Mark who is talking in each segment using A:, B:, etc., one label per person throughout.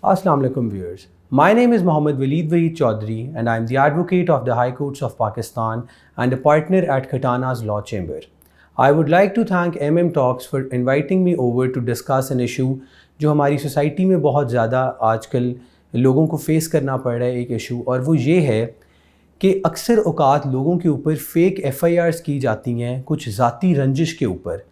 A: Assalamu alaikum viewers. My name is Mohammad Waleed Waheed Chaudhry and I am the advocate of the High Courts of Pakistan and a partner at Khatana's Law Chamber. I would like to thank MM Talks for inviting me over to discuss an issue जो हमारी society में बहुत ज़्यादा आजकल लोगों को face करना पड़ रहा है एक इशू, और वो ये है कि अक्सर औकात लोगों के ऊपर फ़ेक FIRs की जाती हैं कुछ ज़ाती रंजिश के ऊपर,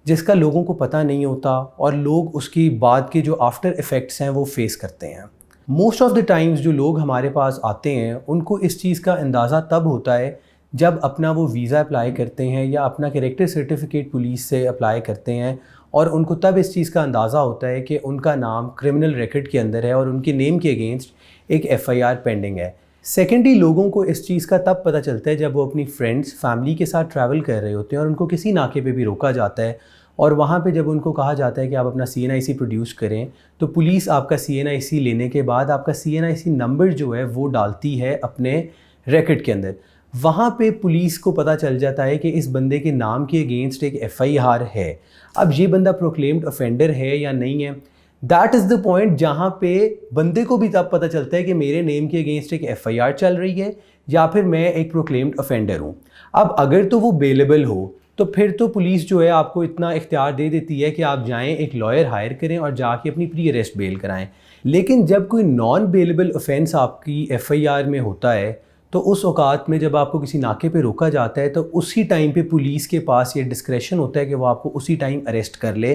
A: जिसका लोगों को पता नहीं होता और लोग उसकी बाद के जो आफ्टर इफ़ेक्ट्स हैं वो फेस करते हैं। मोस्ट ऑफ़ द टाइम्स जो लोग हमारे पास आते हैं उनको इस चीज़ का अंदाज़ा तब होता है जब अपना वो वीज़ा अप्लाई करते हैं या अपना कैरेक्टर सर्टिफिकेट पुलिस से अप्लाई करते हैं, और उनको तब इस चीज़ का अंदाज़ा होता है कि उनका नाम क्रिमिनल रिकॉर्ड के अंदर है और उनके नेम के अगेंस्ट एक FIR पेंडिंग है। सेकेंडली, लोगों को इस चीज़ का तब पता चलता है जब वो अपनी फ्रेंड्स फैमिली के साथ ट्रैवल कर रहे होते हैं और उनको किसी नाके पे भी रोका जाता है, और वहाँ पे जब उनको कहा जाता है कि आप अपना CNIC प्रोड्यूस करें, तो पुलिस आपका CNIC लेने के बाद आपका CNIC नंबर जो है वो डालती है अपने रिकॉर्ड के अंदर। वहाँ पे पुलिस को पता चल जाता है कि इस बंदे के नाम के अगेंस्ट एक FIR है। अब ये बंदा प्रोक्लेम्ड ऑफेंडर है या नहीं है, दैट इज़ द पॉइंट जहाँ पे बंदे को भी तब पता चलता है कि मेरे नेम के अगेंस्ट एक FIR चल रही है या फिर मैं एक प्रोक्लेम्ड ऑफेंडर हूँ। अब अगर तो वो बेलेबल हो तो फिर तो पुलिस जो है आपको इतना इख्तियार दे देती है कि आप जाएं एक लॉयर हायर करें और जाके अपनी प्री अरेस्ट बेल कराएं। लेकिन जब कोई नॉन बेलेबल ऑफेंस आपकी FIR में होता है तो उस औकात में जब आपको किसी नाके पे रोका जाता है तो उसी टाइम पे पुलिस के पास ये डिस्क्रेशन होता है कि वो आपको उसी टाइम अरेस्ट कर ले।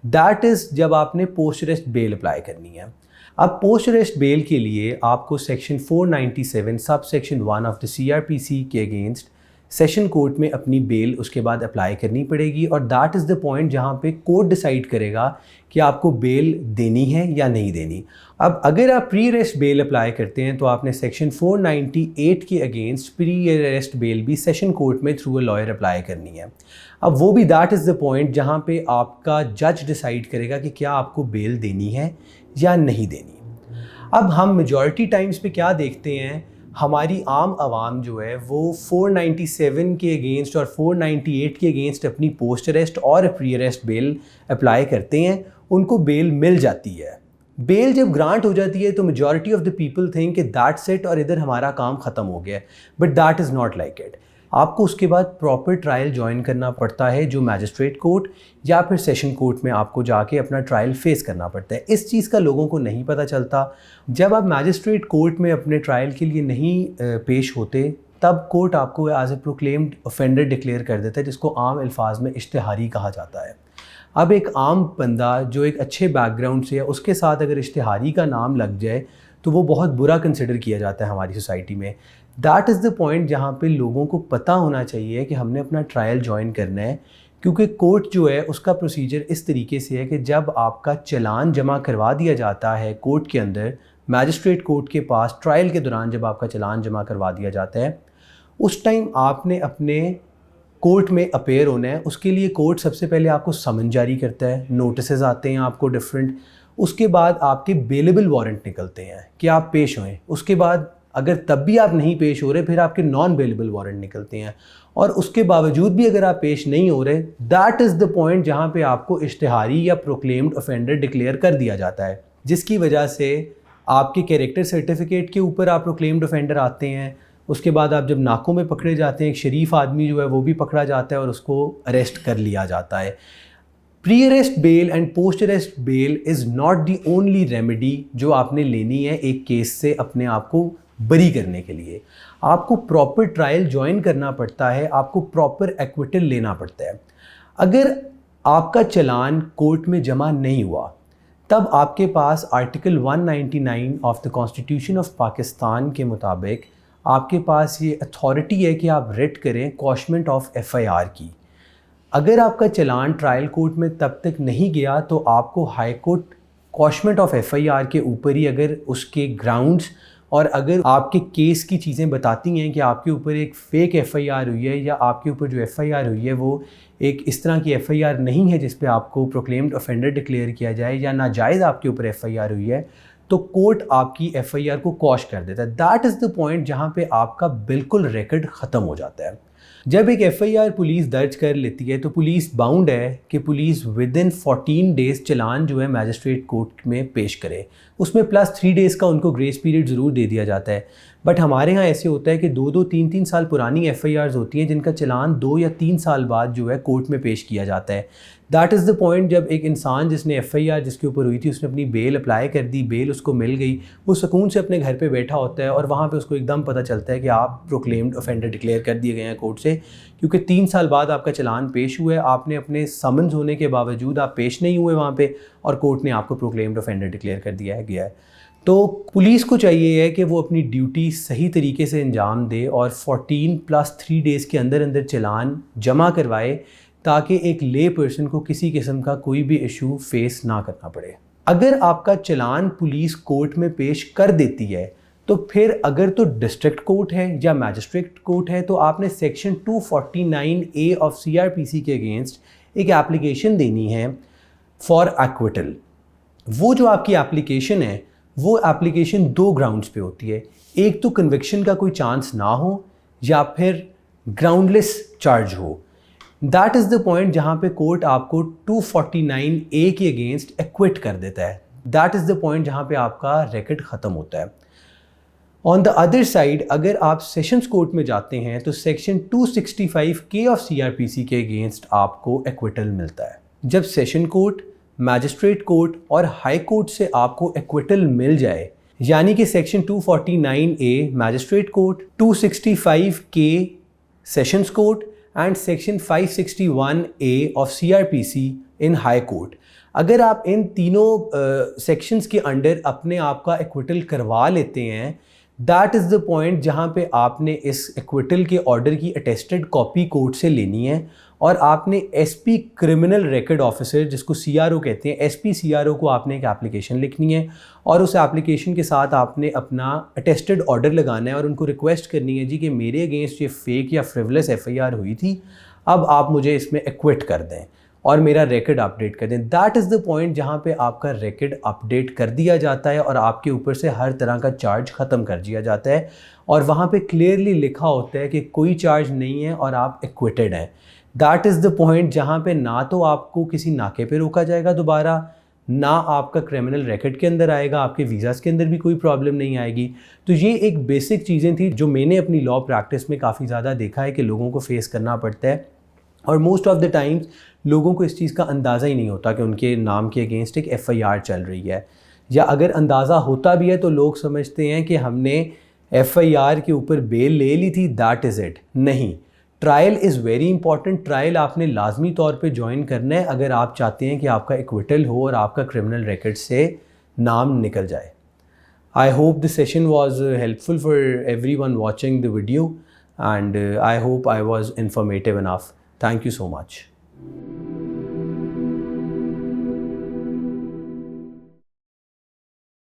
A: दैट इज़ जब आपने पोस्ट अरेस्ट बेल अप्लाई करनी है। अब पोस्ट अरेस्ट बेल के लिए आपको section 497 sub section 1 of the CRPC के अगेंस्ट सेशन कोर्ट में अपनी बेल उसके बाद अप्लाई करनी पड़ेगी, और दैट इज़ द पॉइंट जहाँ पे कोर्ट डिसाइड करेगा कि आपको बेल देनी है या नहीं देनी। अब अगर आप प्री अरेस्ट बेल अप्लाई करते हैं तो आपने सेक्शन 498 के अगेंस्ट प्री अरेस्ट बेल भी सेशन कोर्ट में थ्रू अ लॉयर अप्लाई करनी है। अब वो भी दैट इज़ द पॉइंट जहाँ पे आपका जज डिसाइड करेगा कि क्या आपको बेल देनी है या नहीं देनी। अब हम मेजॉरिटी टाइम्स पे क्या देखते हैं, हमारी आम आवाम जो है वो 497 के अगेंस्ट और 498 के अगेंस्ट अपनी पोस्ट अरेस्ट और प्री अरेस्ट बेल अप्लाई करते हैं, उनको बेल मिल जाती है। बेल जब ग्रांट हो जाती है तो majority of the people think कि दैट्स इट और इधर हमारा काम ख़त्म हो गया है, but that is not like it. आपको उसके बाद प्रॉपर ट्रायल ज्वाइन करना पड़ता है, जो मैजिस्ट्रेट कोर्ट या फिर सेशन कोर्ट में आपको जाके अपना ट्रायल फेस करना पड़ता है। इस चीज़ का लोगों को नहीं पता चलता। जब आप मैजिस्ट्रेट कोर्ट में अपने ट्रायल के लिए नहीं पेश होते तब कोर्ट आपको as a proclaimed offender declare कर देता है, जिसको आम अल्फाज में इश्तिहारी कहा जाता है। अब एक आम बंदा जो एक अच्छे बैकग्राउंड से है उसके साथ अगर इश्तिहारी का नाम लग जाए तो वो बहुत बुरा कंसिडर किया जाता है हमारी सोसाइटी में। दैट इज़ द पॉइंट जहाँ पे लोगों को पता होना चाहिए कि हमने अपना ट्रायल ज्वाइन करना है, क्योंकि कोर्ट जो है उसका प्रोसीजर इस तरीके से है कि जब आपका चालान जमा करवा दिया जाता है कोर्ट के अंदर, मैजिस्ट्रेट कोर्ट के पास ट्रायल के दौरान जब आपका चालान जमा करवा दिया जाता है, उस टाइम आपने अपने कोर्ट में अपेयर होना है। उसके लिए कोर्ट सबसे पहले आपको समन जारी करता है, नोटिसेस आते हैं आपको डिफरेंट, उसके बाद आपके बेलेबल वारंट निकलते हैं कि आप पेश होएं। उसके बाद अगर तब भी आप नहीं पेश हो रहे फिर आपके नॉन बेलेबल वारंट निकलते हैं, और उसके बावजूद भी अगर आप पेश नहीं हो रहे, दैट इज़ द पॉइंट जहाँ पे आपको इश्तिहारी या प्रोक्लेम्ड ऑफेंडर डिक्लेयर कर दिया जाता है, जिसकी वजह से आपके कैरेक्टर सर्टिफिकेट के ऊपर आप प्रोक्लेम्ड ऑफेंडर आते हैं। उसके बाद आप जब नाकों में पकड़े जाते हैं, एक शरीफ आदमी जो है वो भी पकड़ा जाता है और उसको अरेस्ट कर लिया जाता है। Pre arrest bell and post arrest bell is not the only remedy जो आपने लेनी है एक केस से अपने आप को बरी करने के लिए। आपको प्रॉपर ट्रायल ज्वाइन करना पड़ता है, आपको प्रॉपर एक्विटल लेना पड़ता है। अगर आपका चालान कोर्ट में जमा नहीं हुआ तब आपके पास article 199 of the constitution of Pakistan के मुताबिक आपके पास ये अथॉरिटी है कि आप रिट करें कॉशमेंट ऑफ FIR की। अगर आपका चालान ट्रायल कोर्ट में तब तक नहीं गया तो आपको हाई कोर्ट कॉशमेंट ऑफ FIR के ऊपर ही, अगर उसके ग्राउंड्स और अगर आपके केस की चीज़ें बताती हैं कि आपके ऊपर एक फ़ेक FIR हुई है या आपके ऊपर जो FIR हुई है वो एक इस तरह की FIR नहीं है जिस पे आपको प्रोक्लेम्ड ऑफेंडर डिक्लेयर किया जाए, या नाजायज़ आपके ऊपर FIR हुई है, तो कोर्ट आपकी FIR को कॉश कर देता है। दैट इज़ द पॉइंट जहाँ पे आपका बिल्कुल रिकॉर्ड ख़त्म हो जाता है। जब एक एफआईआर पुलिस दर्ज कर लेती है तो पुलिस बाउंड है कि पुलिस विद इन 14 डेज़ चलान जो है मैजिस्ट्रेट कोर्ट में पेश करे। उसमें प्लस 3 डेज़ का उनको ग्रेस पीरियड ज़रूर दे दिया जाता है। बट हमारे यहाँ ऐसे होता है कि 2-2, 3-3 साल पुरानी एफआईआर्स होती हैं जिनका चलान 2 या 3 साल बाद जो है कोर्ट में पेश किया जाता है। दैट इज़ द पॉइंट जब एक इंसान जिसने एफआईआर जिसके ऊपर हुई थी उसने अपनी बेल अप्लाई कर दी, बेल उसको मिल गई, वो सुकून से अपने घर पे बैठा होता है और वहाँ पे उसको एकदम पता चलता है कि आप प्रोक्लेम्ड ऑफेंडर डिक्लेयर कर दिए गए हैं कोर्ट से, क्योंकि 3 साल बाद आपका चलान पेश हुआ है, आपने अपने समन्स होने के बावजूद आप पेश नहीं हुए वहाँ पे और कोर्ट ने आपको प्रोक्लेम्ड ऑफेंडर डिक्लेयर कर दिया है गया है। तो पुलिस को चाहिए है कि वो अपनी ड्यूटी सही तरीके से अंजाम दे और 14 + 3 डेज़ के अंदर अंदर चलान जमा करवाए ताकि एक ले पर्सन को किसी किस्म का कोई भी इशू फेस ना करना पड़े। अगर आपका चलान पुलिस कोर्ट में पेश कर देती है तो फिर अगर तो डिस्ट्रिक्ट कोर्ट है या मैजिस्ट्रेट कोर्ट है तो आपने सेक्शन 249A ऑफ CRPC के अगेंस्ट एक एप्लीकेशन देनी है फॉर एक्विटल। वो जो आपकी एप्लीकेशन है वो एप्लीकेशन 2 ग्राउंड्स पे होती है। एक तो कन्विक्शन का कोई चांस ना हो या फिर ग्राउंडलेस चार्ज हो। दैट इज़ द पॉइंट जहाँ पे कोर्ट आपको 249A के अगेंस्ट एक्विट कर देता है। दैट इज़ द पॉइंट जहाँ पे आपका रिकॉर्ड ख़त्म होता है। ऑन द अदर साइड अगर आप सेशंस कोर्ट में जाते हैं तो सेक्शन 265K ऑफ CRPC के अगेंस्ट आपको एक्विटल मिलता है। जब सेशन कोर्ट, मैजिस्ट्रेट कोर्ट और हाई कोर्ट से आपको एक्विटल मिल जाए, यानी कि section 249A magistrate court, 265K sessions court and section 561A of CRPC in high court, अगर आप इन तीनों सेक्शंस के अंडर अपने आप का एक्विटल करवा लेते हैं, दैट इज़ द पॉइंट जहाँ पे आपने इस एक्विटल के ऑर्डर की अटेस्टेड कॉपी कोर्ट से लेनी है और आपने SP क्रिमिनल रिकॉर्ड ऑफिसर जिसको CRO कहते हैं, SP CRO को आपने एक एप्लीकेशन लिखनी है और उस एप्लीकेशन के साथ आपने अपना अटेस्टेड ऑर्डर लगाना है और उनको रिक्वेस्ट करनी है जी कि मेरे अगेंस्ट ये फेक या फ्रिवलेस FIR हुई थी, अब आप मुझे इसमें एक्विट कर दें और मेरा रिकॉर्ड अपडेट कर दें। दैट इज़ द पॉइंट जहाँ पे आपका रिकॉर्ड अपडेट कर दिया जाता है और आपके ऊपर से हर तरह का चार्ज ख़त्म कर दिया जाता है और वहाँ पे क्लियरली लिखा होता है कि कोई चार्ज नहीं है और आप एक्विटेड हैं। दैट इज़ द पॉइंट जहाँ पे ना तो आपको किसी नाके पे रोका जाएगा दोबारा, ना आपका क्रिमिनल रिकॉर्ड के अंदर आएगा, आपके वीज़ास के अंदर भी कोई प्रॉब्लम नहीं आएगी। तो ये एक बेसिक चीज़ें थी जो मैंने अपनी लॉ प्रैक्टिस में काफ़ी ज़्यादा देखा है कि लोगों को फेस करना पड़ता है और मोस्ट ऑफ द टाइम्स लोगों को इस चीज़ का अंदाज़ा ही नहीं होता कि उनके नाम के अगेंस्ट एक FIR चल रही है, या अगर अंदाज़ा होता भी है तो लोग समझते हैं कि हमने FIR के ऊपर बेल ले ली थी, दैट इज़ इट। नहीं, trial is very important. Trial आपने लाजमी तौर पे ज्वाइन करना है अगर आप चाहते हैं कि आपका एक्विटल हो और आपका क्रिमिनल रिकॉर्ड से नाम निकल जाए। I hope this session was helpful for everyone watching the video and I hope I was informative enough. Thank you so much.